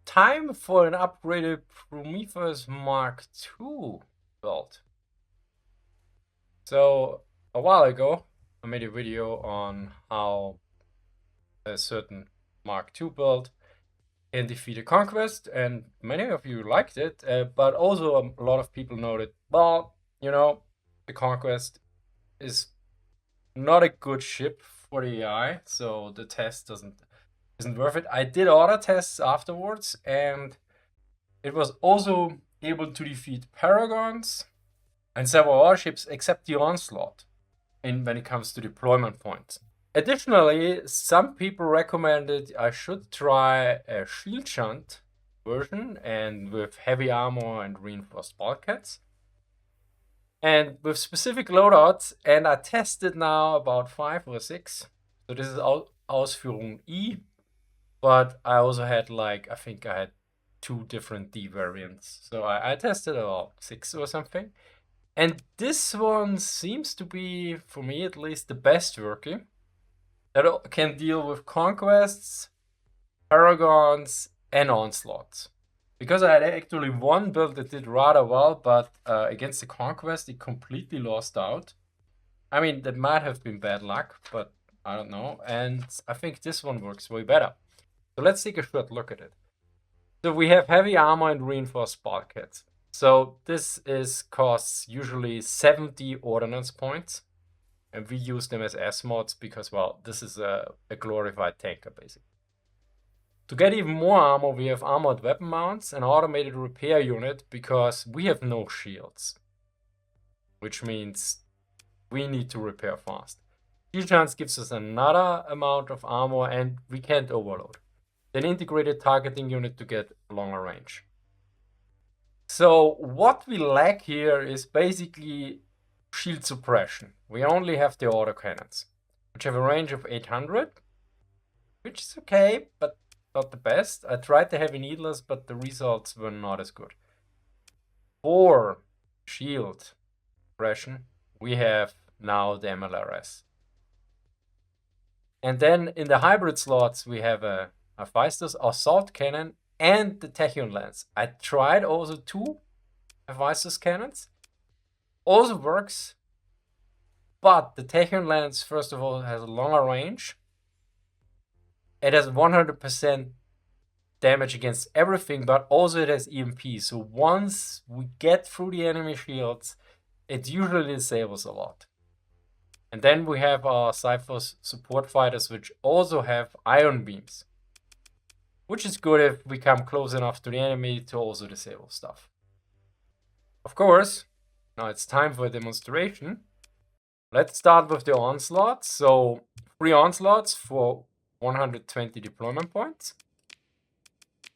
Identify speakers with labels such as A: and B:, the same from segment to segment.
A: Time for an upgraded Prometheus Mk2 build. So, a while ago, I made a video on how a certain Mk2 build can defeat a Conquest, and many of you liked it, but also a lot of people noted, well, the Conquest is not a good ship for the AI, so the test isn't worth it. I did other tests afterwards, and it was also able to defeat Paragons and several other ships except the Onslaught when it comes to deployment points. Additionally, some people recommended I should try a Shield Shunt version and with heavy armor and reinforced bulkheads. And with specific loadouts, and I tested now about 5 or 6. So this is Ausführung E, but I also had I think I had 2 different D variants. So I tested about 6 or something. And this one seems to be, for me at least, the best working. That can deal with Conquests, Paragons, and Onslaughts. Because I had actually one build that did rather well, but against the Conquest, it completely lost out. I mean, that might have been bad luck, but I don't know. And I think this one works way better. So let's take a short look at it. So we have heavy armor and reinforced bulkheads. So this costs usually 70 ordnance points. And we use them as S-mods because, well, this is a glorified tanker, basically. To get even more armor, we have armored weapon mounts and automated repair unit because we have no shields. Which means we need to repair fast. Shield Shunts gives us another amount of armor and we can't overload. Then integrated targeting unit to get longer range. So what we lack here is basically shield suppression. We only have the autocannons, which have a range of 800, which is okay, but not the best. I tried the heavy needlers, but the results were not as good. For shield suppression, we have now the MLRS. And then in the hybrid slots, we have a Hephaestus assault cannon and the Tachyon lance. I tried also 2 Hephaestus cannons. Also works, but the Tachyon lance, first of all, has a longer range. It has 100% damage against everything, but also it has EMP. So once we get through the enemy shields, it usually disables a lot. And then we have our Cypher's support fighters, which also have ion beams, which is good if we come close enough to the enemy to also disable stuff. Of course, now it's time for a demonstration. Let's start with the Onslaughts. So 3 Onslaughts for 120 deployment points.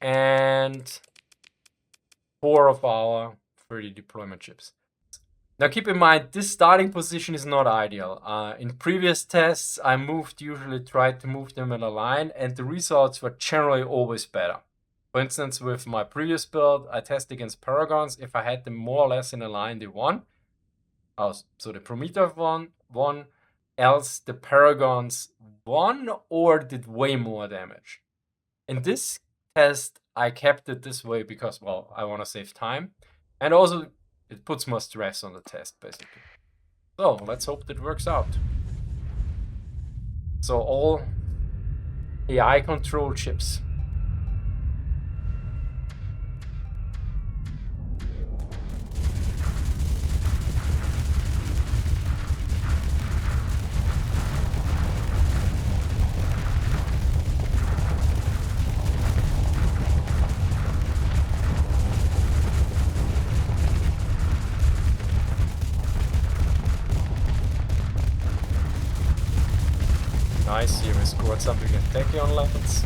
A: And 4 of our 30 deployment ships. Now keep in mind, this starting position is not ideal. In previous tests, I usually tried to move them in a line, and the results were generally always better. For instance, with my previous build, I tested against Paragons. If I had them more or less in a line, they won. So the Prometheus won, else the Paragons won or did way more damage. In this test, I kept it this way because, well, I want to save time. And also, it puts more stress on the test, basically. So, let's hope that works out. So, all AI-controlled ships. Nice, here we scored something at Tachyon levels.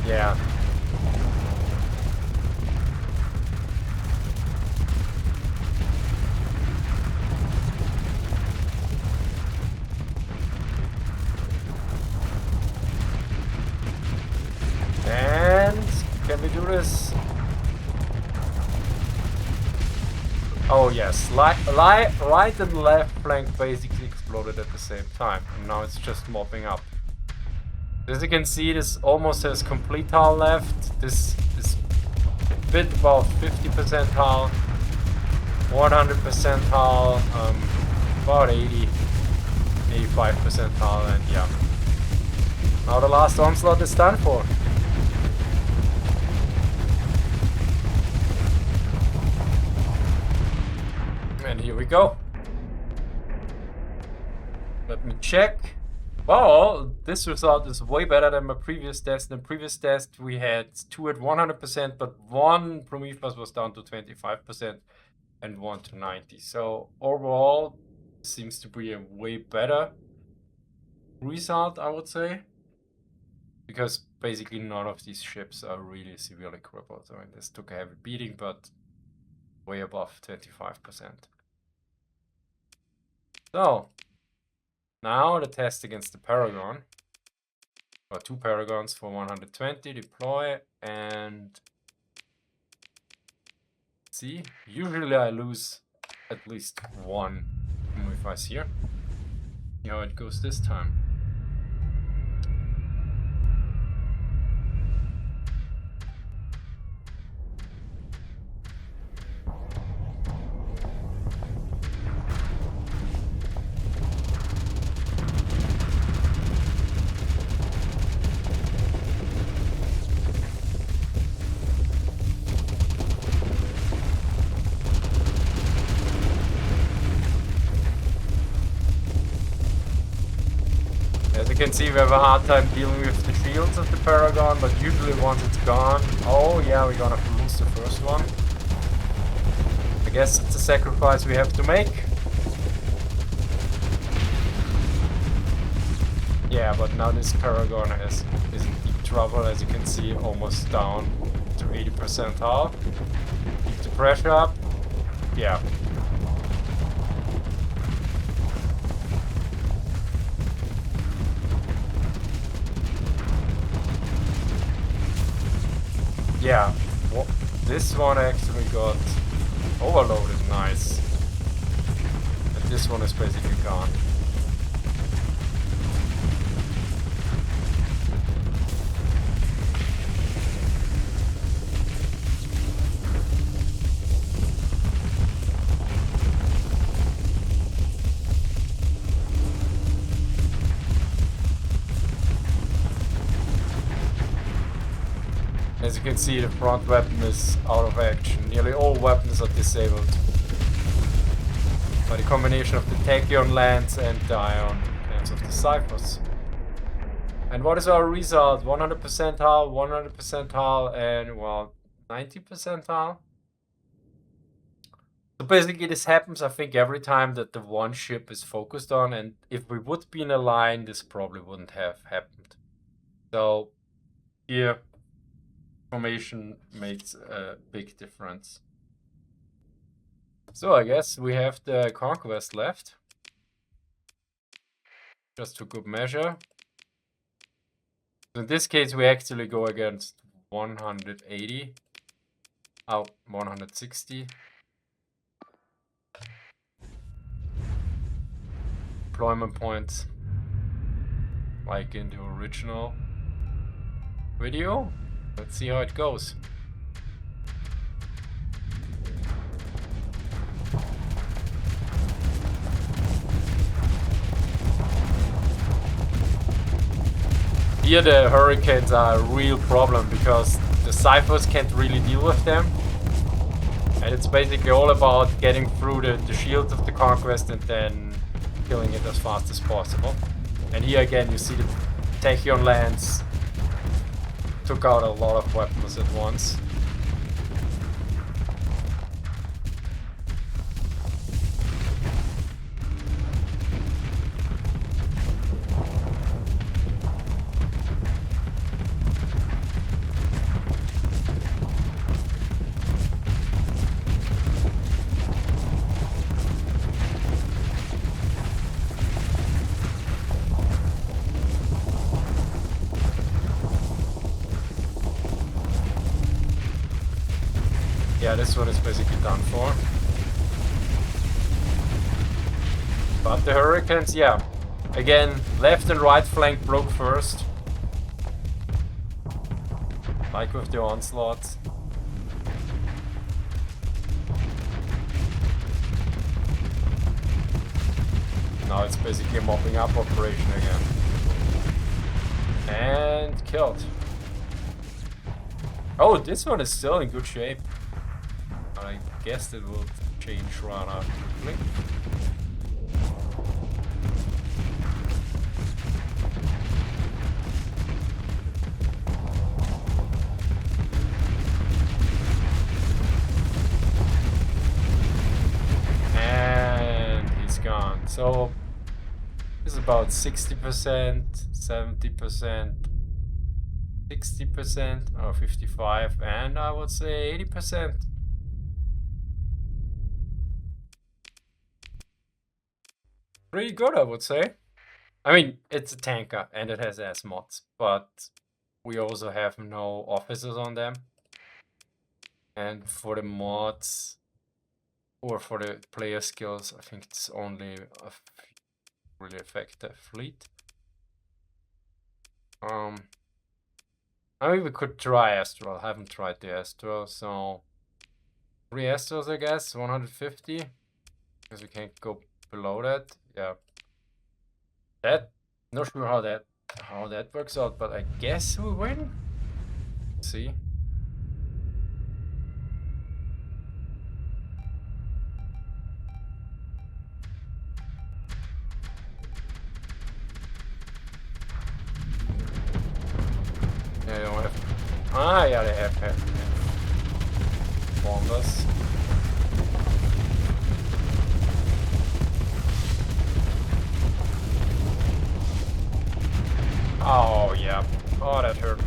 A: Yeah. Oh yes, right and left flank basically exploded at the same time, and now it's just mopping up. As you can see, this almost has complete hull left. This is a bit above 50% hull, 100% hull, about 85% hull, and yeah. Now the last onslaught is done for. And here we go. Let me check. Well, this result is way better than my previous test. In the previous test we had 2 at 100%, but one Prometheus was down to 25% and one to 90. So overall, seems to be a way better result, I would say. Because basically none of these ships are really severely crippled. I mean, this took a heavy beating, but way above 25%. So, now the test against the Paragon. Or 2 Paragons for 120, deploy, and see, usually I lose at least one Prometheus here. See how it goes this time. As you can see, we have a hard time dealing with the shields of the Paragon, but usually once it's gone... Oh yeah, we're gonna lose the first one. I guess it's a sacrifice we have to make. Yeah, but now this Paragon is in deep trouble, as you can see, almost down to 80% hull. Keep the pressure up. Yeah. Yeah, well, this one actually got overloaded, nice. And this one is basically gone. As you can see, the front weapon is out of action. Nearly all weapons are disabled by the combination of the Tachyon lance and the ion lance of the Ciphers. And what is our result? 100% hull, 100% hull, and well, 90% hull. So basically this happens, I think, every time that the one ship is focused on, and if we would be in a line, this probably wouldn't have happened. So here, formation makes a big difference. So I guess we have the Conquest left. Just to good measure. In this case we actually go against 180. Oh, 160. Deployment points. Like in the original video. Let's see how it goes. Here the Hurricanes are a real problem because the Ciphers can't really deal with them. And it's basically all about getting through the shields of the Conquest and then killing it as fast as possible. And here again you see the Tachyon lance took out a lot of weapons at once. Yeah, this one is basically done for. But the Hurricanes, yeah. Again, left and right flank broke first. Like with the Onslaughts. Now it's basically a mopping up operation again. And killed. Oh, this one is still in good shape. I guess it will change rather quickly. And he's gone. So it's about 60%, 70%. 60% or 55%, and I would say 80%. Pretty good, I would say. I mean, it's a tanker and it has S mods, but we also have no officers on them. And for the mods or for the player skills, I think it's only a really effective fleet. I mean, we could try Astral. I haven't tried the Astral, so 3 Astrals, I guess, 150, because we can't go below that. Yeah, that not sure how that works out, but I guess we win. Let's see. Yeah, they don't have. Ah, yeah, they have bombers. Oh, yeah. Oh, that hurt.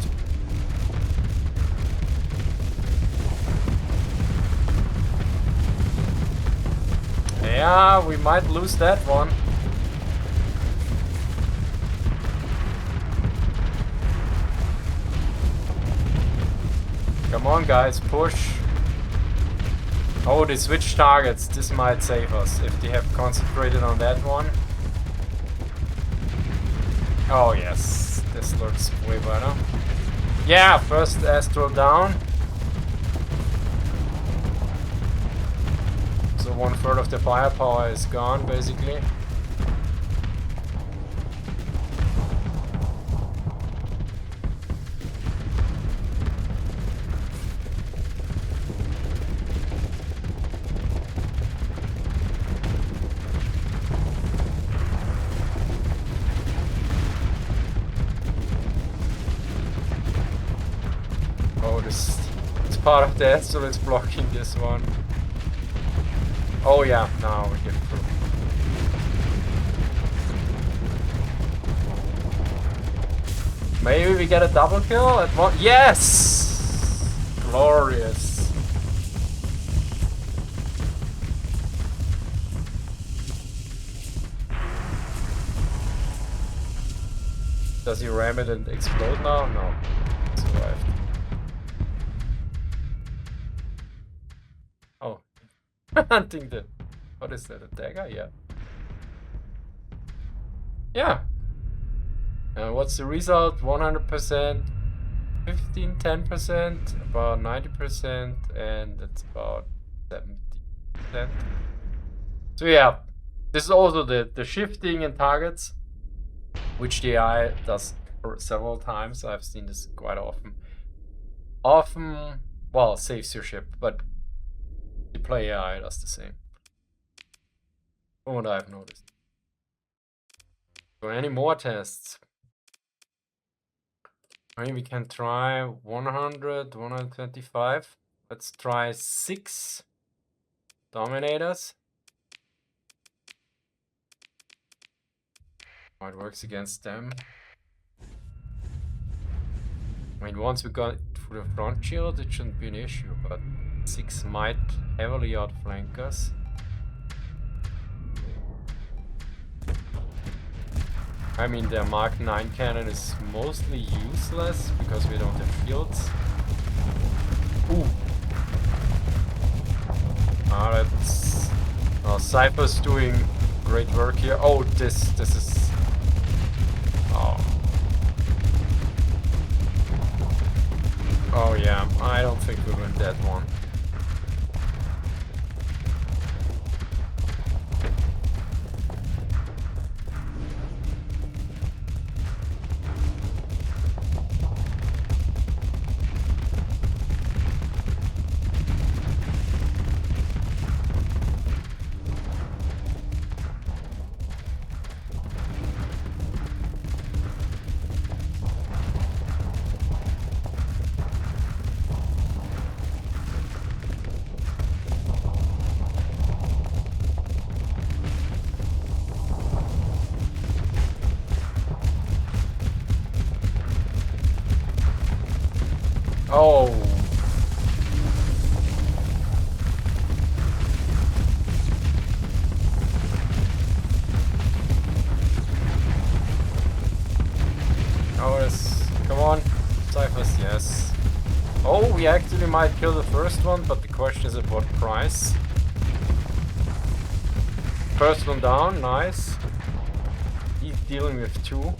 A: Yeah, we might lose that one. Come on, guys, push. Oh, they switch targets. This might save us if they have concentrated on that one. Oh, yes. This looks way better. Yeah, first Astral down. So 1/3 of the firepower is gone, basically. Part of the Astral is blocking this one. Oh yeah, now we get through. Maybe we get a double kill at one. Yes! Glorious. Does he ram it and explode now? No. Survived. Hunting the... What is that? A dagger? Yeah. Yeah. What's the result? 100%, 15, 10%, about 90%, and it's about 70%. So yeah, this is also the shifting in targets, which the AI does several times. I've seen this quite often. Well, saves your ship, but the player AI does the same. From what I've noticed. So any more tests? Maybe we can try 100, 125. Let's try 6 Dominators. How it works against them. I mean, once we got through the front shield, it shouldn't be an issue, but 6 might heavily outflank us. I mean, their Mark 9 cannon is mostly useless because we don't have shields. Ooh. That's... Cypher's doing great work here. Oh, this is... Oh. Oh yeah, I don't think we win that one. Oh. Oh, yes. Come on. Cyphers, yes. Oh, we actually might kill the first one, but the question is at what price? First one down, nice. He's dealing with 2.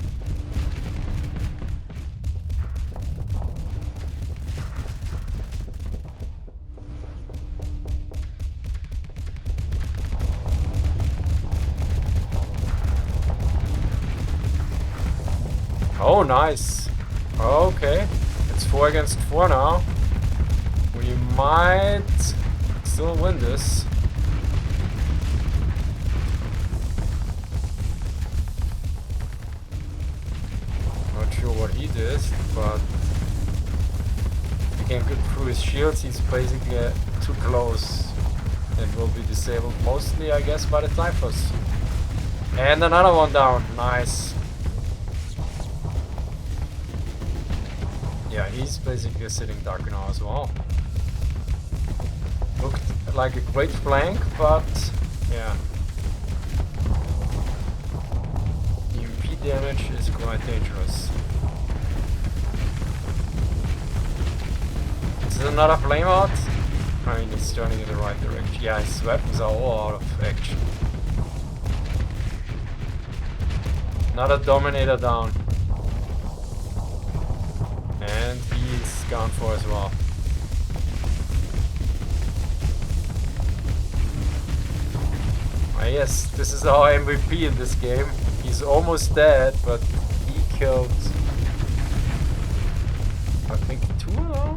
A: Oh, nice. Okay. It's 4 against 4 now. We might still win this. Not sure what he did, but he came good through his shields. He's basically too close and will be disabled mostly, I guess, by the Typhus. And another one down. Nice. Yeah, he's basically sitting dark now as well. Looked like a great flank, but yeah. EMP damage is quite dangerous. Is it another flame out? I mean, it's turning in the right direction. Yeah, his weapons are all out of action. Another Dominator down. And he's gone for as well. Ah, yes, this is our MVP in this game. He's almost dead, but he killed, I think, 2 now?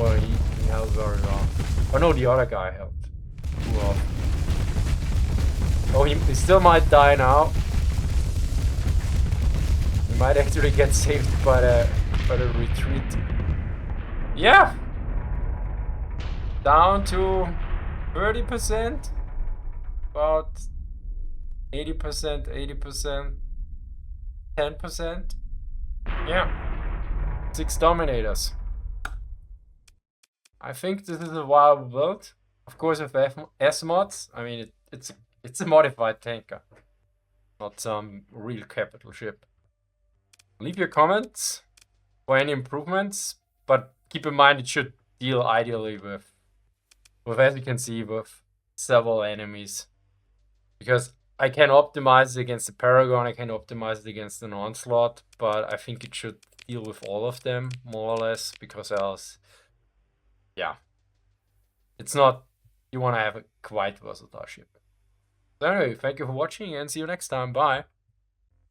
A: Or he held very long. Oh no, the other guy held 2 off. Oh, he still might die now. He might actually get saved by the retreat. Yeah! Down to 30%? About 80%, 80%, 10%? Yeah. 6 Dominators. I think this is a viable build. Of course with S mods. I mean, it's a modified tanker. Not some real capital ship. Leave your comments for any improvements, but keep in mind it should deal ideally with as you can see, with several enemies. Because I can optimize it against the Paragon, I can optimize it against an Onslaught, but I think it should deal with all of them, more or less, because else, yeah. It's not, you want to have a quite versatile ship. So anyway, thank you for watching and see you next time, bye!